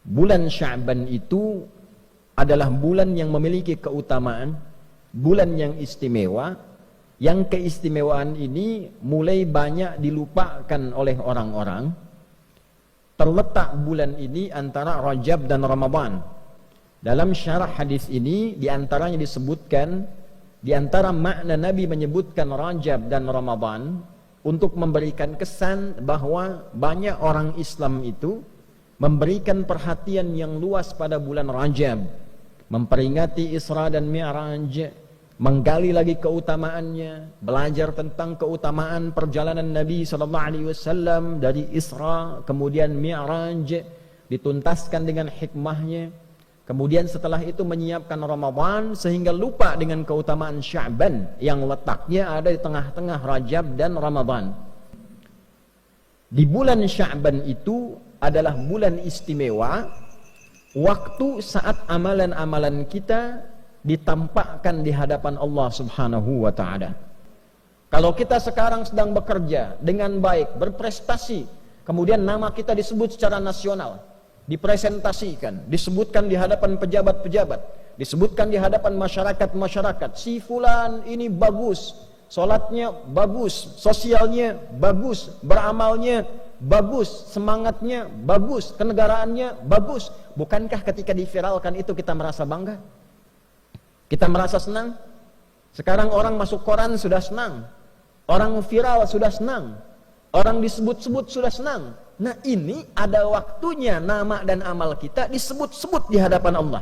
bulan Sya'ban itu adalah bulan yang memiliki keutamaan, bulan yang istimewa, yang keistimewaan ini mulai banyak dilupakan oleh orang-orang. Terletak bulan ini antara Rajab dan Ramadan. Dalam syarah hadis ini diantaranya disebutkan, diantara makna Nabi menyebutkan Rajab dan Ramadan untuk memberikan kesan bahwa banyak orang Islam itu memberikan perhatian yang luas pada bulan Rajab, memperingati Isra dan Mi'raj, menggali lagi keutamaannya, belajar tentang keutamaan perjalanan Nabi SAW dari Isra kemudian Mi'raj, dituntaskan dengan hikmahnya. Kemudian setelah itu menyiapkan Ramadan sehingga lupa dengan keutamaan Sya'ban yang letaknya ada di tengah-tengah Rajab dan Ramadan. Di bulan Sya'ban itu adalah bulan istimewa, waktu saat amalan-amalan kita ditampakkan di hadapan Allah Subhanahu wa ta'ala. Kalau kita sekarang sedang bekerja dengan baik, berprestasi, kemudian nama kita disebut secara nasional, dipresentasikan, disebutkan di hadapan pejabat-pejabat, disebutkan di hadapan masyarakat-masyarakat, si fulan ini bagus, sholatnya bagus, sosialnya bagus, beramalnya bagus, semangatnya bagus, kenegaraannya bagus. Bukankah ketika diviralkan itu kita merasa bangga? Kita merasa senang? Sekarang orang masuk koran sudah senang, orang viral sudah senang, orang disebut-sebut sudah senang. Nah, ini ada waktunya nama dan amal kita disebut-sebut di hadapan Allah.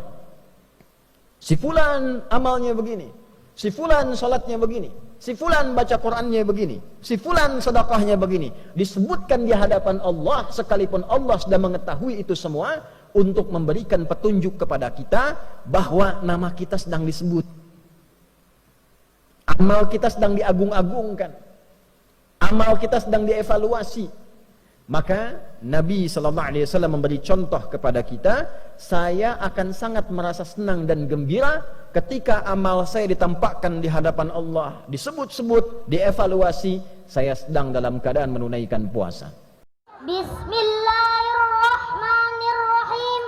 Si fulan amalnya begini, si fulan salatnya begini, si fulan baca Qur'annya begini, si fulan sedekahnya begini. Disebutkan di hadapan Allah sekalipun Allah sudah mengetahui itu semua untuk memberikan petunjuk kepada kita bahwa nama kita sedang disebut. Amal kita sedang diagung-agungkan. Amal kita sedang dievaluasi. Maka Nabi SAW memberi contoh kepada kita, saya akan sangat merasa senang dan gembira ketika amal saya ditampakkan di hadapan Allah, disebut-sebut, dievaluasi, saya sedang dalam keadaan menunaikan puasa. Bismillahirrahmanirrahim.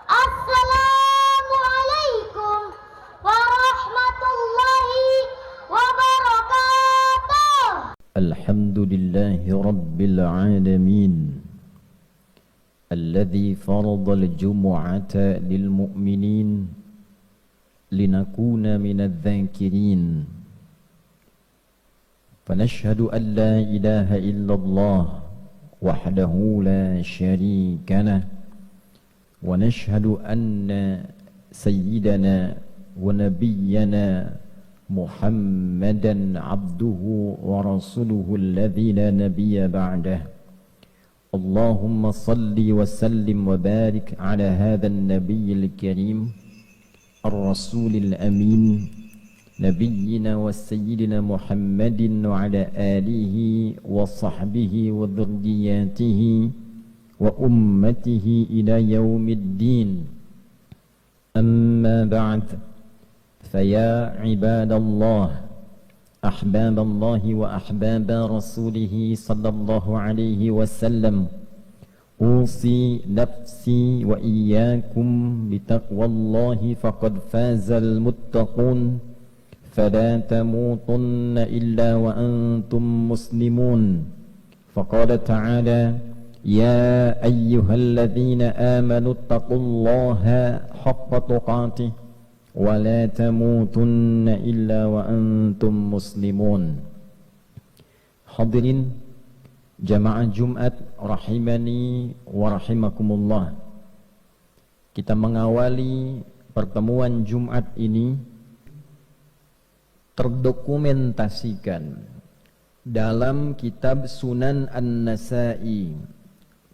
Assalamualaikum warahmatullahi wabarakatuh. Alhamdulillahi Rabbil Alamin Alladhi farada al-jumu'ata lilmu'minin linakuna minadh-dhakirin. Fanashhadu an la ilaha illallah wahdahu la sharika lah wa nashhadu anna sayyidana wa nabiyyana محمدا عبده ورسوله الذي لا نبي بعده. اللهم صل وسلم وبارك على هذا النبي الكريم الرسول الأمين نبينا وسيدنا محمد وعلى آله وصحبه وذرياته وأمته إلى يوم الدين. أما بعد، فيا عباد الله أحباب الله وأحباب رسوله صلى الله عليه وسلم، أوصي نفسي وإياكم بتقوى الله فقد فاز المتقون، فلا تموتن إلا وأنتم مسلمون. فقال تعالى: يا أيها الذين آمنوا اتقوا الله حق تقاته ولا تموتن إلا وأنتم مسلمون. Hadirin jamaah Jumat rahimani wa rahimakumullah. Kita mengawali pertemuan Jumat ini terdokumentasikan dalam kitab Sunan An-Nasa'i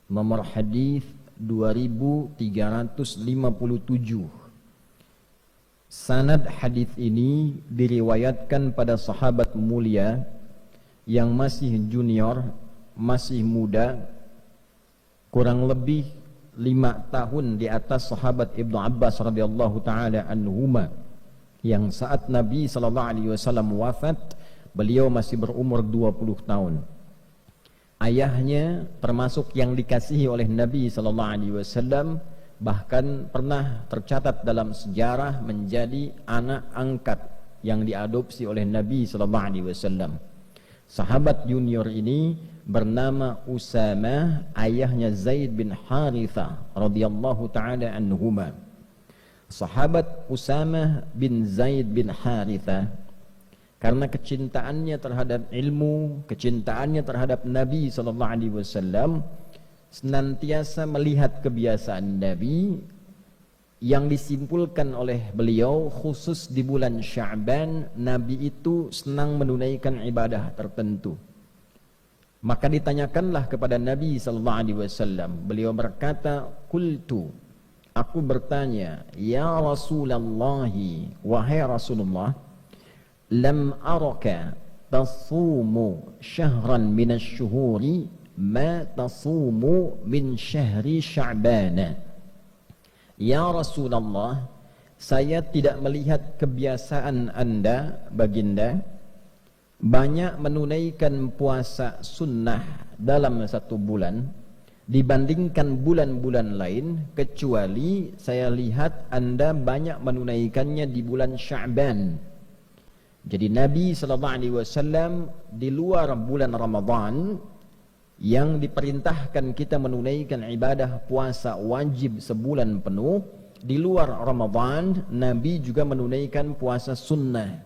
nomor hadis 2357. Sanad hadis ini diriwayatkan pada sahabat mulia yang masih junior, masih muda, kurang lebih 5 tahun di atas sahabat Ibnu Abbas radhiyallahu taala anhuma, yang saat Nabi SAW wafat beliau masih berumur 20 tahun. Ayahnya termasuk yang dikasihi oleh Nabi SAW, bahkan pernah tercatat dalam sejarah menjadi anak angkat yang diadopsi oleh Nabi sallallahu alaihi wasallam. Sahabat junior ini bernama Usamah, ayahnya Zaid bin Harithah radhiyallahu taala anhuma. Sahabat Usamah bin Zaid bin Harithah karena kecintaannya terhadap ilmu, kecintaannya terhadap Nabi sallallahu alaihi wasallam, senantiasa melihat kebiasaan Nabi yang disimpulkan oleh beliau khusus di bulan Sya'ban, Nabi itu senang menunaikan ibadah tertentu. Maka ditanyakanlah kepada Nabi sallallahu alaihi wasallam, beliau berkata, "Qultu," aku bertanya, "Ya Rasulullah, wahai Rasulullah, lam araka tasumu syahran minasy-syuhuri ma tasumu min syahri Sya'ban." Ya Rasulullah, saya tidak melihat kebiasaan Anda, baginda, banyak menunaikan puasa sunnah dalam satu bulan dibandingkan bulan-bulan lain, kecuali saya lihat Anda banyak menunaikannya di bulan Sya'ban. Jadi Nabi sallallahu alaihi wasallam di luar bulan Ramadan yang diperintahkan kita menunaikan ibadah puasa wajib sebulan penuh, di luar Ramadan Nabi juga menunaikan puasa sunnah.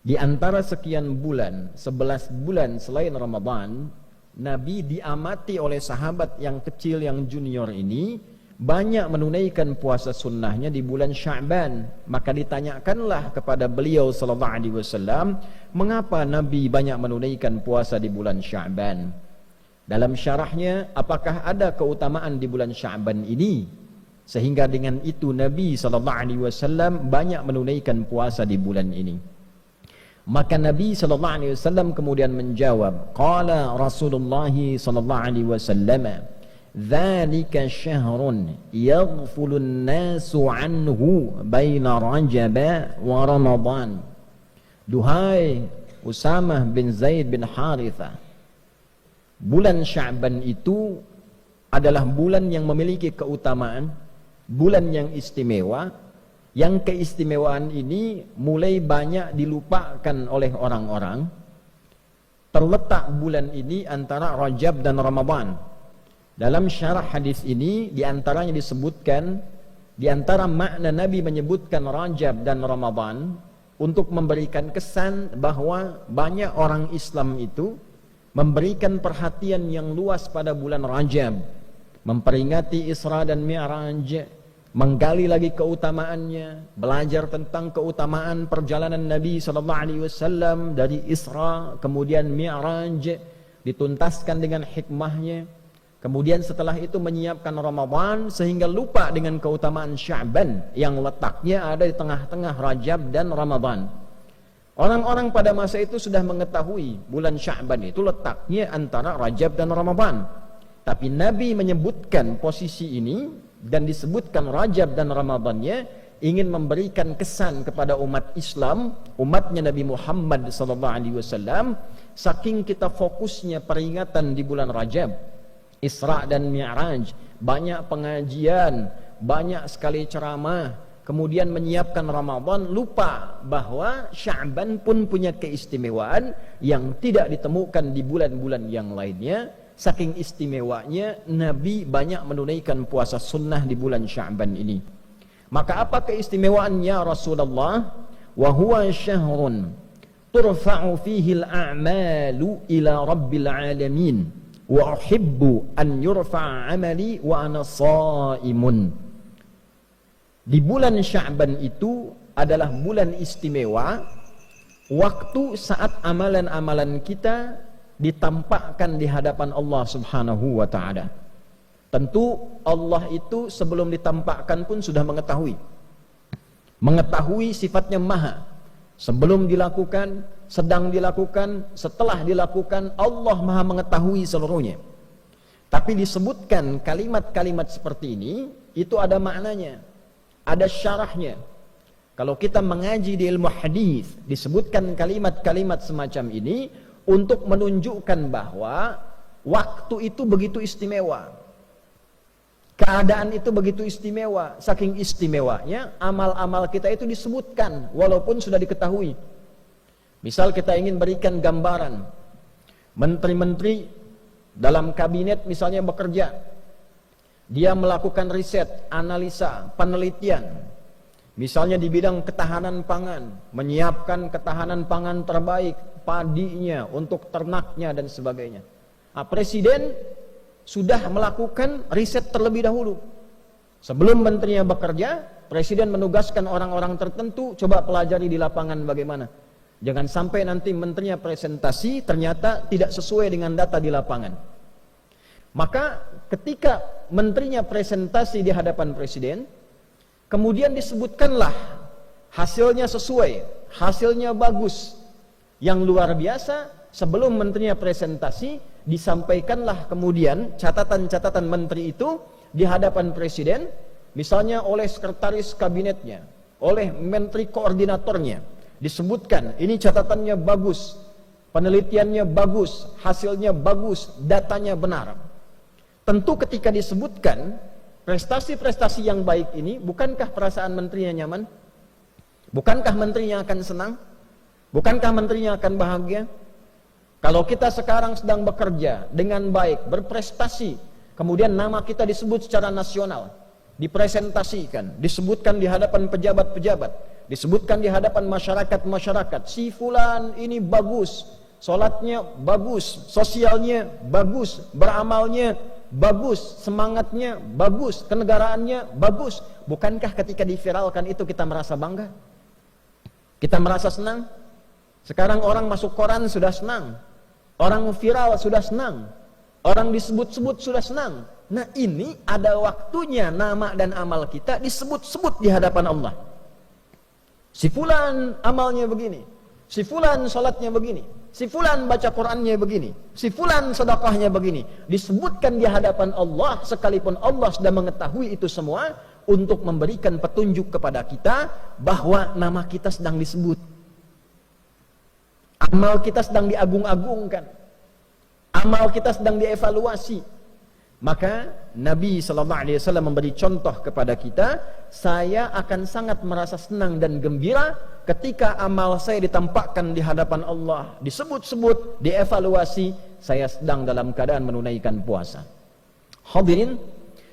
Di antara sekian bulan, 11 bulan selain Ramadan, Nabi diamati oleh sahabat yang kecil, yang junior ini banyak menunaikan puasa sunnahnya di bulan Sya'ban. Maka ditanyakanlah kepada beliau sallallahu alaihi wasallam, mengapa Nabi banyak menunaikan puasa di bulan Sya'ban? Dalam syarahnya, apakah ada keutamaan di bulan Sya'ban ini sehingga dengan itu Nabi sallallahu alaihi wasallam banyak menunaikan puasa di bulan ini? Maka Nabi sallallahu alaihi wasallam kemudian menjawab, qala Rasulullah sallallahu alaihi wasallam, dzalika syahrun yaghfulun nasu anhu baina Rajab wa Ramadan. Duhai Usamah bin Zaid bin Harithah, bulan Sya'ban itu adalah bulan yang memiliki keutamaan, bulan yang istimewa, yang keistimewaan ini mulai banyak dilupakan oleh orang-orang. Terletak bulan ini antara Rajab dan Ramadan. Dalam syarah hadis ini diantaranya disebutkan, diantara makna Nabi menyebutkan Rajab dan Ramadan untuk memberikan kesan bahwa banyak orang Islam itu memberikan perhatian yang luas pada bulan Rajab, memperingati Isra dan Mi'raj, menggali lagi keutamaannya, belajar tentang keutamaan perjalanan Nabi sallallahu alaihi wasallam dari Isra kemudian Mi'raj, dituntaskan dengan hikmahnya. Kemudian setelah itu menyiapkan Ramadan sehingga lupa dengan keutamaan Sya'ban yang letaknya ada di tengah-tengah Rajab dan Ramadan. Orang-orang pada masa itu sudah mengetahui bulan Sya'ban itu letaknya antara Rajab dan Ramadan. Tapi Nabi menyebutkan posisi ini dan disebutkan Rajab dan Ramadannya, ingin memberikan kesan kepada umat Islam, umatnya Nabi Muhammad sallallahu alaihi wasallam, saking kita fokusnya peringatan di bulan Rajab, Isra dan Mi'raj, banyak pengajian, banyak sekali ceramah, kemudian menyiapkan Ramadan, lupa bahwa Sya'ban pun punya keistimewaan yang tidak ditemukan di bulan-bulan yang lainnya. Saking istimewanya Nabi banyak menunaikan puasa sunnah di bulan Sya'ban ini. Maka apa keistimewaannya Rasulullah? Wa huwa syahrun turfa'u fihi al-a'malu ila rabbil alamin wa uhibbu an yurfa'a 'amali wa ana sha'imun. Di bulan Sya'ban itu adalah bulan istimewa, waktu saat amalan-amalan kita ditampakkan di hadapan Allah Subhanahu wa ta'ala. Tentu Allah itu sebelum ditampakkan pun sudah mengetahui sifatnya maha. Sebelum dilakukan, sedang dilakukan, setelah dilakukan, Allah maha mengetahui seluruhnya. Tapi disebutkan kalimat-kalimat seperti ini, itu ada maknanya, ada syarahnya. Kalau kita mengaji di ilmu hadis, disebutkan kalimat-kalimat semacam ini untuk menunjukkan bahwa waktu itu begitu istimewa. keadaan itu begitu istimewa, saking istimewanya amal-amal kita itu disebutkan walaupun sudah diketahui. Misal kita ingin berikan gambaran, menteri-menteri dalam kabinet misalnya bekerja, dia melakukan riset, analisa, penelitian, misalnya di bidang ketahanan pangan, menyiapkan ketahanan pangan terbaik, padinya, untuk ternaknya dan sebagainya. Nah, presiden sudah melakukan riset terlebih dahulu. Sebelum menterinya bekerja, presiden menugaskan orang-orang tertentu, coba pelajari di lapangan bagaimana. Jangan sampai nanti menterinya presentasi ternyata tidak sesuai dengan data di lapangan. Maka ketika menterinya presentasi di hadapan presiden, kemudian disebutkanlah hasilnya sesuai, hasilnya bagus, yang luar biasa. Sebelum menterinya presentasi, disampaikanlah kemudian catatan-catatan menteri itu di hadapan presiden, misalnya oleh sekretaris kabinetnya, oleh menteri koordinatornya, disebutkan ini catatannya bagus, penelitiannya bagus, hasilnya bagus, datanya benar. Tentu ketika disebutkan prestasi-prestasi yang baik ini, bukankah perasaan menterinya nyaman? Bukankah menterinya akan senang? Bukankah menterinya akan bahagia? Kalau kita sekarang sedang bekerja dengan baik, berprestasi, kemudian nama kita disebut secara nasional, dipresentasikan, disebutkan di hadapan pejabat-pejabat, disebutkan di hadapan masyarakat-masyarakat, si fulan ini bagus, sholatnya bagus, sosialnya bagus, beramalnya bagus, semangatnya bagus, kenegaraannya bagus. Bukankah ketika diviralkan itu kita merasa bangga? Kita merasa senang? Sekarang orang masuk koran sudah senang, orang viral sudah senang, orang disebut-sebut sudah senang. Nah, ini ada waktunya nama dan amal kita disebut-sebut di hadapan Allah. Si fulan amalnya begini, si fulan salatnya begini, si fulan baca Qur'annya begini, si fulan sedekahnya begini. Disebutkan di hadapan Allah, sekalipun Allah sudah mengetahui itu semua, untuk memberikan petunjuk kepada kita bahwa nama kita sedang disebut. Amal kita sedang diagung-agungkan, amal kita sedang dievaluasi. Maka Nabi SAW memberi contoh kepada kita, saya akan sangat merasa senang dan gembira ketika amal saya ditampakkan di hadapan Allah, disebut-sebut, dievaluasi, saya sedang dalam keadaan menunaikan puasa. Hadirin,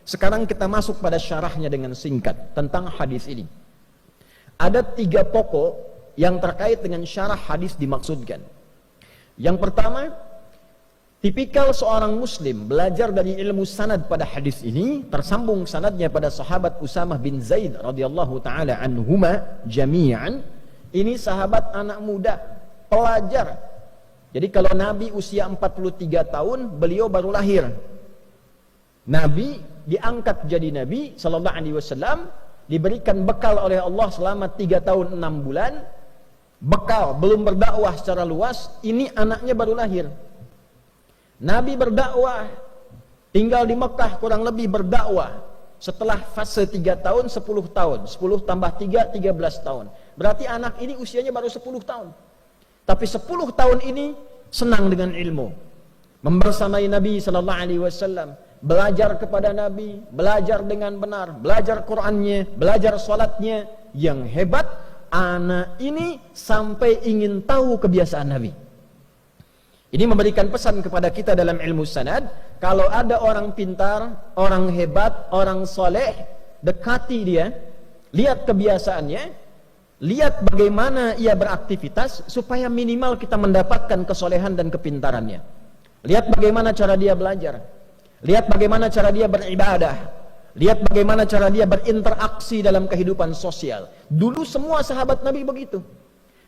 sekarang kita masuk pada syarahnya dengan singkat tentang hadis ini. Ada 3 pokok yang terkait dengan syarah hadis dimaksudkan. Yang pertama, tipikal seorang muslim belajar dari ilmu sanad pada hadis ini, tersambung sanadnya pada sahabat Usamah bin Zaid radhiyallahu taala anhuma jami'an. Ini sahabat anak muda, pelajar. Jadi kalau Nabi usia 43 tahun, beliau baru lahir. Nabi diangkat jadi Nabi sallallahu alaihi wasallam, diberikan bekal oleh Allah selama 3 tahun 6 bulan. Bekal, belum berdakwah secara luas, ini anaknya baru lahir. Nabi berdakwah, tinggal di Mekah kurang lebih berdakwah. Setelah fase 3 tahun, 10 tahun. 10 tambah 3, 13 tahun. Berarti anak ini usianya baru 10 tahun. Tapi 10 tahun ini senang dengan ilmu. Membersamai Nabi SAW. Belajar kepada Nabi, belajar dengan benar, belajar Qur'annya, belajar salatnya. Yang hebat, anak ini sampai ingin tahu kebiasaan Nabi. Ini memberikan pesan kepada kita dalam ilmu sanad, kalau ada orang pintar, orang hebat, orang soleh, dekati dia, lihat kebiasaannya, lihat bagaimana ia beraktivitas, supaya minimal kita mendapatkan kesolehan dan kepintarannya. Lihat bagaimana cara dia belajar, lihat bagaimana cara dia beribadah, lihat bagaimana cara dia berinteraksi dalam kehidupan sosial. Dulu semua sahabat Nabi begitu.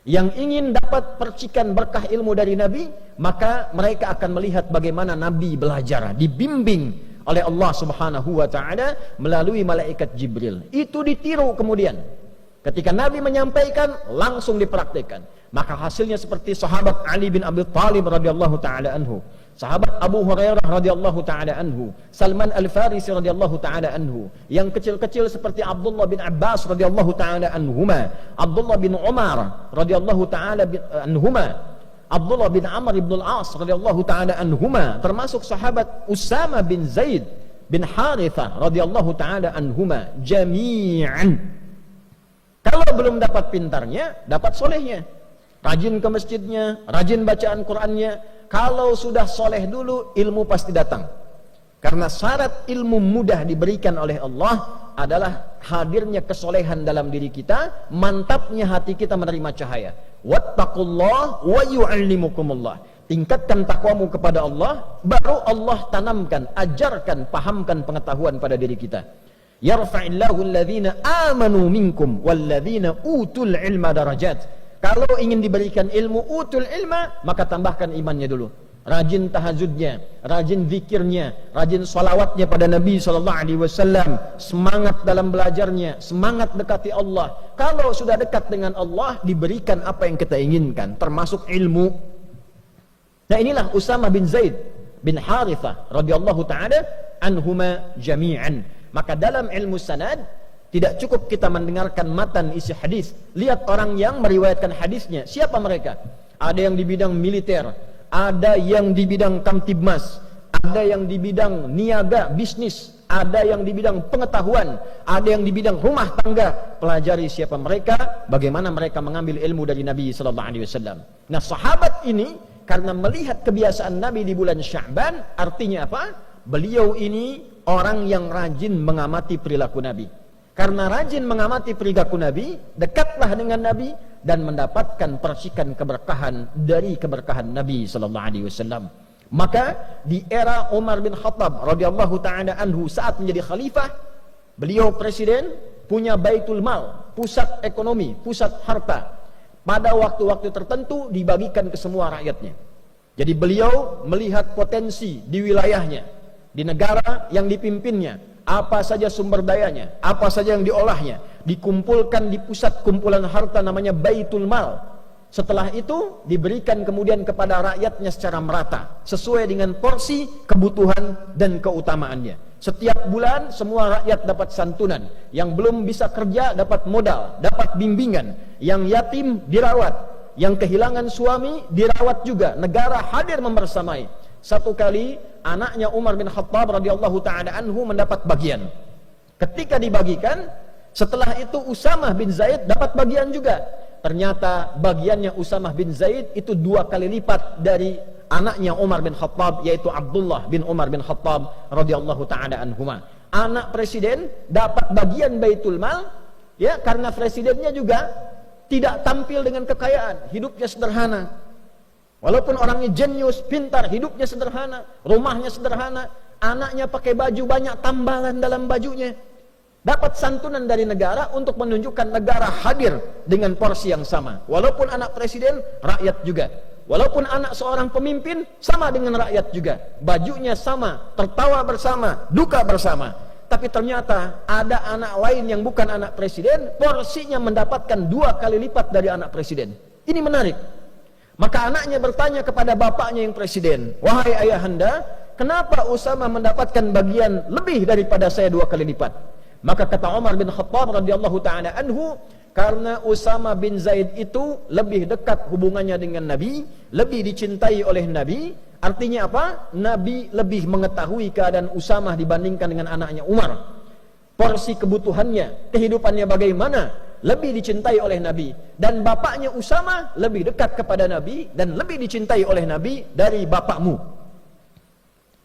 Yang ingin dapat percikan berkah ilmu dari Nabi, maka mereka akan melihat bagaimana Nabi belajar, dibimbing oleh Allah Subhanahu wa taala melalui malaikat Jibril. Itu ditiru kemudian. Ketika Nabi menyampaikan, langsung dipraktikkan. Maka hasilnya seperti sahabat Ali bin Abi Thalib radhiyallahu taala anhu, sahabat Abu Hurairah radhiyallahu taala anhu, Salman Al-Farisi radhiyallahu taala anhu, yang kecil-kecil seperti Abdullah bin Abbas radhiyallahu taala anhuma, Abdullah bin Umar radhiyallahu taala anhuma, Abdullah bin Amr ibn al-As radhiyallahu taala anhuma, termasuk sahabat Usama bin Zaid bin Harithah radhiyallahu taala anhuma jami'an. Kalau belum dapat pintarnya, dapat solehnya. Rajin ke masjidnya, rajin bacaan Qur'annya. Kalau sudah soleh dulu, ilmu pasti datang. Karena syarat ilmu mudah diberikan oleh Allah adalah hadirnya kesolehan dalam diri kita, mantapnya hati kita menerima cahaya. Wattaqullah wa yu'allimukumullah. Tingkatkan takwamu kepada Allah, baru Allah tanamkan, ajarkan, pahamkan pengetahuan pada diri kita. Yarfa'illahu alladhina amanu minkum walladhina utul ilma darajat. Kalau ingin diberikan ilmu utul ilma, maka tambahkan imannya dulu. Rajin tahajudnya, rajin zikirnya, rajin salawatnya pada Nabi SAW, semangat dalam belajarnya, semangat dekati Allah. Kalau sudah dekat dengan Allah, diberikan apa yang kita inginkan, termasuk ilmu. Nah, inilah Usamah bin Zaid bin Harithah radhiyallahu taala anhuma jami'an. Maka dalam ilmu sanad tidak cukup kita mendengarkan matan isi hadis, lihat orang yang meriwayatkan hadisnya, siapa mereka? Ada yang di bidang militer, ada yang di bidang kamtibmas, ada yang di bidang niaga bisnis, ada yang di bidang pengetahuan, ada yang di bidang rumah tangga. Pelajari siapa mereka, bagaimana mereka mengambil ilmu dari Nabi sallallahu alaihi wasallam. Nah, sahabat ini karena melihat kebiasaan Nabi di bulan Sya'ban, artinya apa? Beliau ini orang yang rajin mengamati perilaku Nabi. Karena rajin mengamati perilaku Nabi, dekatlah dengan Nabi dan mendapatkan percikan keberkahan dari keberkahan Nabi sallallahu alaihi wasallam. Maka di era Umar bin Khattab radhiyallahu taala anhu saat menjadi khalifah, beliau presiden, punya Baitul Mal, pusat ekonomi, pusat harta. Pada waktu-waktu tertentu dibagikan ke semua rakyatnya. Jadi beliau melihat potensi di wilayahnya, di negara yang dipimpinnya, apa saja sumber dayanya, apa saja yang diolahnya, dikumpulkan di pusat kumpulan harta namanya Baitul Mal. Setelah itu diberikan kemudian kepada rakyatnya secara merata, sesuai dengan porsi, kebutuhan dan keutamaannya. Setiap bulan semua rakyat dapat santunan, yang belum bisa kerja dapat modal, dapat bimbingan, yang yatim dirawat, yang kehilangan suami dirawat juga, negara hadir membersamai. Satu kali anaknya Umar bin Khattab radhiyallahu taala anhu mendapat bagian. Ketika dibagikan, setelah itu Usamah bin Zaid dapat bagian juga. Ternyata bagiannya Usamah bin Zaid itu 2 kali lipat dari anaknya Umar bin Khattab, yaitu Abdullah bin Umar bin Khattab radhiyallahu taala anhuma. Anak presiden dapat bagian Baitul Mal, ya, karena presidennya juga tidak tampil dengan kekayaan, hidupnya sederhana. Walaupun orangnya jenius, pintar, hidupnya sederhana, rumahnya sederhana, anaknya pakai baju banyak tambalan dalam bajunya. Dapat santunan dari negara untuk menunjukkan negara hadir dengan porsi yang sama. Walaupun anak presiden, rakyat juga. Walaupun anak seorang pemimpin, sama dengan rakyat juga. Bajunya sama, tertawa bersama, duka bersama. Tapi ternyata ada anak lain yang bukan anak presiden, porsinya mendapatkan 2 kali lipat dari anak presiden. Ini menarik. Maka anaknya bertanya kepada bapaknya yang presiden, "Wahai ayahanda, kenapa Usamah mendapatkan bagian lebih daripada saya 2 kali lipat?" Maka kata Umar bin Khattab radhiyallahu taala anhu, karena Usamah bin Zaid itu lebih dekat hubungannya dengan Nabi, lebih dicintai oleh Nabi. Artinya apa? Nabi lebih mengetahui keadaan Usamah dibandingkan dengan anaknya Umar. Porsi kebutuhannya, kehidupannya bagaimana, lebih dicintai oleh Nabi. Dan bapaknya Usamah lebih dekat kepada Nabi dan lebih dicintai oleh Nabi dari bapakmu.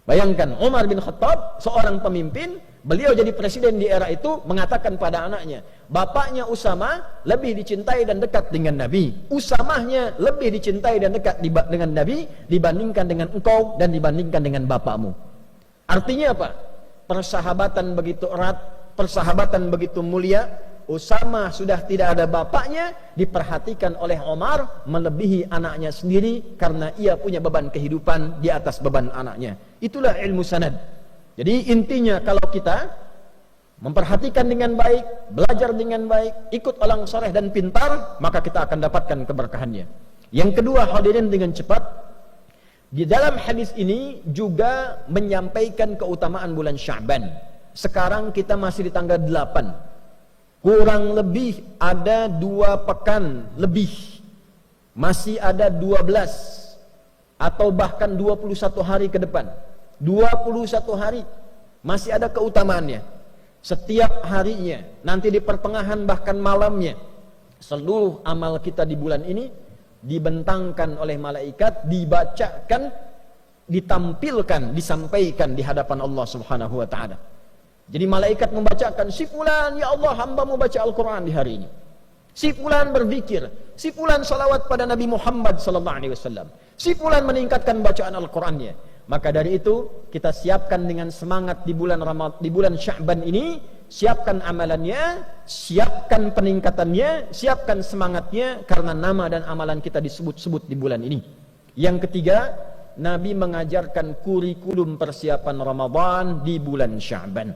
Bayangkan Umar bin Khattab, seorang pemimpin, beliau jadi presiden di era itu, mengatakan pada anaknya, bapaknya Usamah lebih dicintai dan dekat dengan Nabi. Usamahnya lebih dicintai dan dekat dengan Nabi dibandingkan dengan engkau dan dibandingkan dengan bapakmu. Artinya apa? Persahabatan begitu erat, persahabatan begitu mulia. Usamah sudah tidak ada bapaknya, diperhatikan oleh Umar melebihi anaknya sendiri karena ia punya beban kehidupan di atas beban anaknya. Itulah ilmu sanad. Jadi intinya kalau kita memperhatikan dengan baik, belajar dengan baik, ikut orang soleh dan pintar, maka kita akan dapatkan keberkahannya. Yang kedua, hadirin dengan cepat, di dalam hadis ini juga menyampaikan keutamaan bulan Sya'ban. Sekarang kita masih di tanggal 8. Kurang lebih ada 2 pekan lebih, masih ada 12 atau bahkan 21 hari ke depan. 21 hari masih ada keutamaannya. Setiap harinya, nanti di pertengahan bahkan malamnya, seluruh amal kita di bulan ini dibentangkan oleh malaikat, dibacakan, ditampilkan, disampaikan di hadapan Allah Subhanahu wa taala. Jadi malaikat membacakan, si fulan, ya Allah, hamba-Mu baca Al-Qur'an di hari ini. Si fulan berzikir, si fulan salawat pada Nabi Muhammad sallallahu alaihi wasallam. Si fulan meningkatkan bacaan Al-Qur'annya. Maka dari itu kita siapkan dengan semangat di bulan Sya'ban ini, siapkan amalannya, siapkan peningkatannya, siapkan semangatnya, karena nama dan amalan kita disebut-sebut di bulan ini. Yang ketiga, Nabi mengajarkan kurikulum persiapan Ramadan di bulan Sya'ban.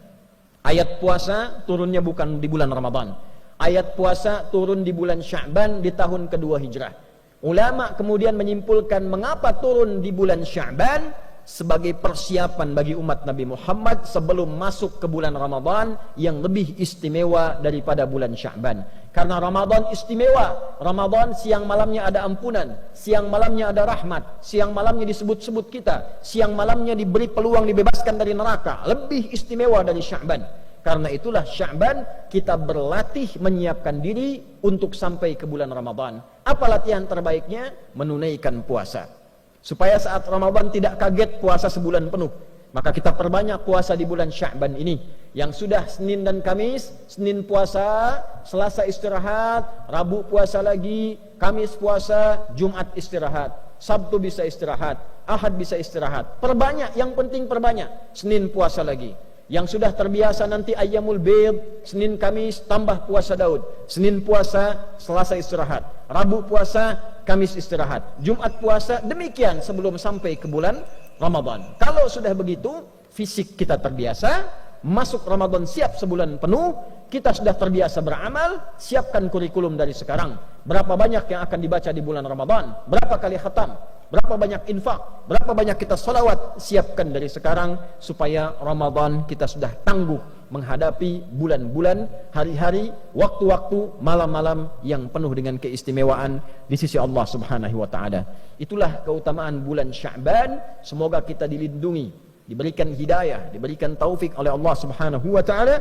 Ayat puasa turunnya bukan di bulan Ramadan. Ayat puasa turun di bulan Sya'ban di tahun kedua Hijrah. Ulama kemudian menyimpulkan mengapa turun di bulan Sya'ban, sebagai persiapan bagi umat Nabi Muhammad sebelum masuk ke bulan Ramadan yang lebih istimewa daripada bulan Sya'ban. Karena Ramadan istimewa. Ramadan siang malamnya ada ampunan, siang malamnya ada rahmat, siang malamnya disebut-sebut kita, siang malamnya diberi peluang dibebaskan dari neraka. Lebih istimewa dari Sya'ban. Karena itulah Sya'ban kita berlatih menyiapkan diri untuk sampai ke bulan Ramadan. Apa latihan terbaiknya? Menunaikan puasa. Supaya saat Ramadan tidak kaget puasa sebulan penuh. Maka kita perbanyak puasa di bulan Sya'ban ini. Yang sudah Senin dan Kamis, Senin puasa, Selasa istirahat, Rabu puasa lagi, Kamis puasa, Jumat istirahat, Sabtu bisa istirahat, Ahad bisa istirahat. Perbanyak, yang penting perbanyak. Senin puasa lagi. Yang sudah terbiasa nanti Ayyamul Bid, Senin Kamis tambah puasa Daud. Senin puasa, Selasa istirahat, Rabu puasa, Kamis istirahat, Jumat puasa, demikian sebelum sampai ke bulan Ramadan. Kalau sudah begitu, fisik kita terbiasa, masuk Ramadan siap sebulan penuh, kita sudah terbiasa beramal, siapkan kurikulum dari sekarang. Berapa banyak yang akan dibaca di bulan Ramadan? Berapa kali khatam? Berapa banyak infak? Berapa banyak kita salawat? Siapkan dari sekarang supaya Ramadan kita sudah tangguh menghadapi bulan-bulan, hari-hari, waktu-waktu, malam-malam yang penuh dengan keistimewaan di sisi Allah Subhanahu wa taala. Itulah keutamaan bulan Sya'ban. Semoga kita dilindungi, diberikan hidayah, diberikan taufik oleh Allah Subhanahu wa taala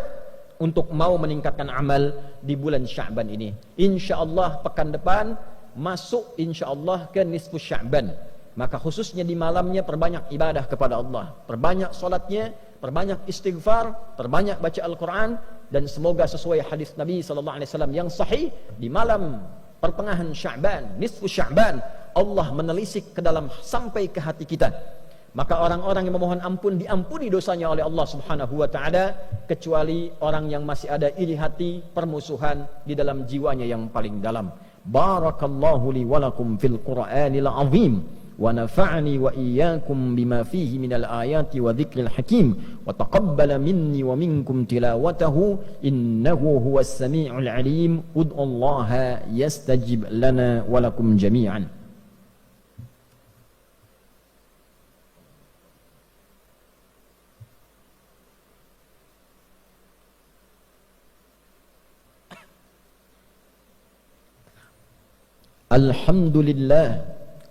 untuk mau meningkatkan amal di bulan Sya'ban ini. Insyaallah pekan depan masuk insyaallah ke nisfu Sya'ban. Maka khususnya di malamnya perbanyak ibadah kepada Allah, perbanyak solatnya, perbanyak istighfar, perbanyak baca Al-Quran, dan semoga sesuai hadis Nabi SAW yang sahih, di malam pertengahan Sya'ban, nisfu Sya'ban, Allah menelisik ke dalam sampai ke hati kita. Maka orang-orang yang memohon ampun diampuni dosanya oleh Allah Subhanahu wa taala, kecuali orang yang masih ada iri hati, permusuhan di dalam jiwanya yang paling dalam. Barakallahu li wa lakum fil Qur'anil azim, wa nafa'ani wa iyyakum bima fihi minal ayati wa dzikril hakim, wa taqabbala minni wa minkum tilawatahu innahu huwas samiul alim. Ud'ullaha yastajib lana wa lakum jami'an. Alhamdulillah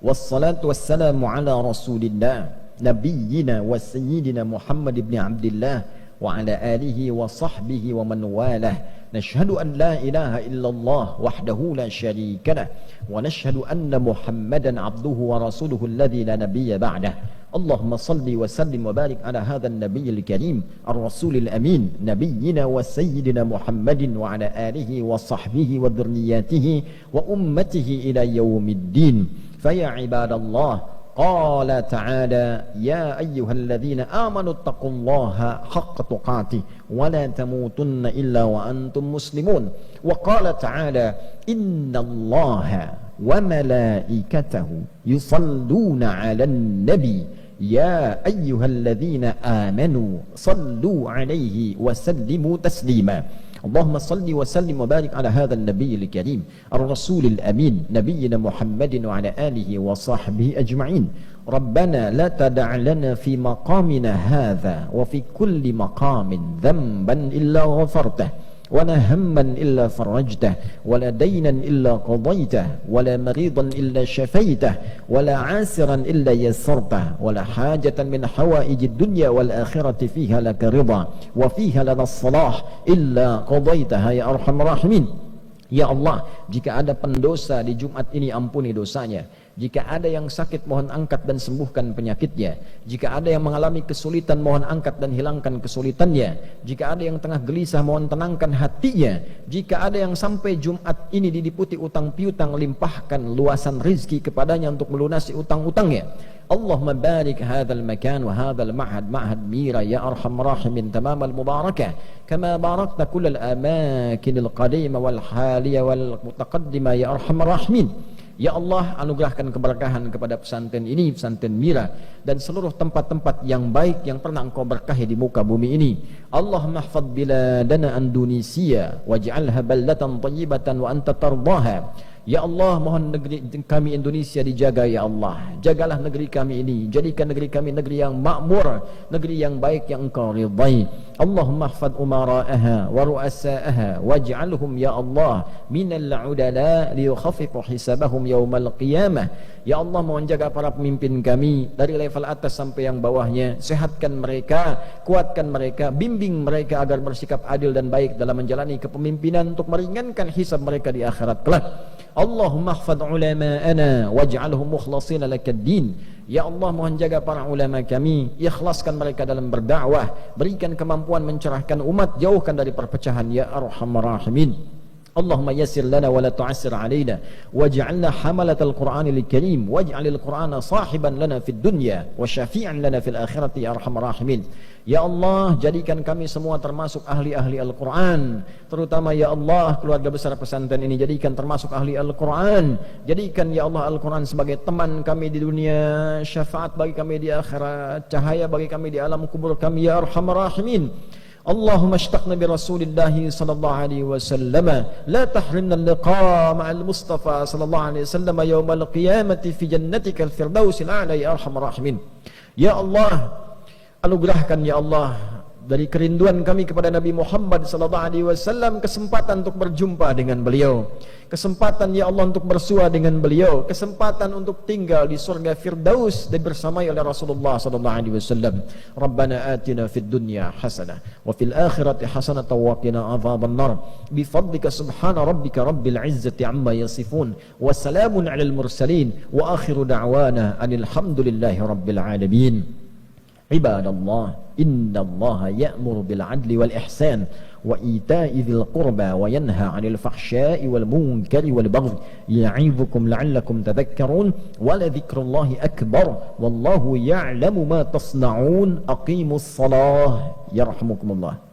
wassalatu wassalamu ala rasulillah nabiyyina wa sayyidina Muhammad ibn Abdillah wa ala alihi wa sahbihi wa man walah. Nashhadu an la ilaha illallah wahdahu la sharika lah wa nashhadu anna Muhammadan abduhu wa rasuluhu alladhi la nabiyya ba'dah. Allahumma salli wa sallim wa barik ala hadha an-nabiyyil karim ar-rasulil amin nabiyyina wa sayyidina Muhammadin wa ala alihi wa sahbihi wa dhurriyyatihi wa ummatihi ila yaumiddin. Fa ya ibadallah, qala ta'ala ya ayyuhalladzina amanu taqullaha haqqa tuqatih wa la tamutunna illa wa antum muslimun. Wa qala ta'ala innallaha wa malaikatahu yusalluna 'alan nabi ya ayyuhalladzina amanu sallu 'alaihi wa sallimu taslima. Allahumma salli wa sallim wa barik ala hadzal nabiyil karim ar-rasulil amin nabiyyina Muhammadin wa ala alihi wa sahbihi ajma'in. Rabbana la tada' lana fi maqamina hadza wa fi kulli maqamin dhanban illa ghafartah ولا هما إلا فرجته ولا دينا إلا قضيته ولا مريضا إلا شفيته ولا عاسرا إلا يسرته ولا حاجة من حوائج الدنيا والآخرة فيها لك رضا وفيها لنا الصلاح إلا قضيتها يا أرحم الراحمين. Ya Allah, jika ada pendosa di Jumat ini, ampuni dosanya. Jika ada yang sakit, mohon angkat dan sembuhkan penyakitnya. Jika ada yang mengalami kesulitan, mohon angkat dan hilangkan kesulitannya. Jika ada yang tengah gelisah, mohon tenangkan hatinya. Jika ada yang sampai Jumat ini diliputi utang piutang, limpahkan luasan rizki kepadanya untuk melunasi utang-utangnya. Allahumma barik hadzal makan wa hadzal ma'had ma'had Mira ya arhamar rahimin tamam al mubarakah kama barakta kull al amakin al qadimah wal haliyah wal mutaqaddimah ya arhamar rahimin. Ya Allah, anugerahkan keberkahan kepada pesantren ini, pesantren Mira, dan seluruh tempat-tempat yang baik yang pernah Engkau berkahi di muka bumi ini. Allahumma hafadz biladana Indonesia waj'alha baldatan thayyibatan wa anta tardaha. Ya Allah, mohon negeri kami Indonesia dijaga ya Allah. Jagalah negeri kami ini, jadikan negeri kami negeri yang makmur, negeri yang baik yang Engkau ridai. Allahumma hafadz umara'aha wa ru'asa'aha waj'alhum ya Allah minal 'udala liyukhaffifu hisabahum yaumal qiyamah. Ya Allah, mohon jaga para pemimpin kami dari level atas sampai yang bawahnya. Sehatkan mereka, kuatkan mereka, bimbing mereka agar bersikap adil dan baik dalam menjalani kepemimpinan untuk meringankan hisab mereka di akhirat kelak. Allahumma hafadz ulama'ana waj'alhum mukhlashina lakad-din. Ya Allah, mohon jaga para ulama kami, ikhlaskan mereka dalam berdakwah, berikan kemampuan mencerahkan umat, jauhkan dari perpecahan ya arhamar rahimin. Allahumma yassir lana wa la tu'assir alaina waj'alna hamalatal Qur'anil Karim waj'alil Qur'ana sahiban lana fid dunya wa syafi'an lana fil akhirati ya arhamar rahimin. Ya Allah, jadikan kami semua termasuk ahli-ahli Al-Quran, terutama ya Allah keluarga besar pesantren ini jadikan termasuk ahli Al-Quran. Jadikan ya Allah Al-Quran sebagai teman kami di dunia, syafaat bagi kami di akhirat, cahaya bagi kami di alam kubur kami ya arhamar rahimin. Allahumma ashtaqna bi Rasulillah sallallahu alaihi wasallam la tahrimna al-liqa ma'al Mustafa sallallahu alaihi wasallam yaumal qiyamati fi jannatikal firdausil a'la ya arhamar rahimin. Ya Allah, anugerahkan ya Allah dari kerinduan kami kepada Nabi Muhammad sallallahu alaihi wasallam kesempatan untuk berjumpa dengan beliau, kesempatan ya Allah untuk bersua dengan beliau, kesempatan untuk tinggal di surga Firdaus dan bersamai oleh Rasulullah sallallahu alaihi wasallam. Rabbana atina fid dunya hasanah wa fil akhirati hasanah wa qina adzaban nar bi fadlika subhana rabbika rabbil izzati amma yasifun wa salamun alal mursalin wa akhiru da'wana anil hamdulillahi rabbil alamin. Ibadallah, innallaha ya'muru bil 'adli wal ihsan wa ita'i dzil qurba wa yanha 'anil fahsya'i wal munkari wal baghi ya'idzukum la'allakum tadhakkarun wa la dzikrullahi akbar wallahu ya'lamu ma tasna'un. Aqimus shalah yarhamukumullah.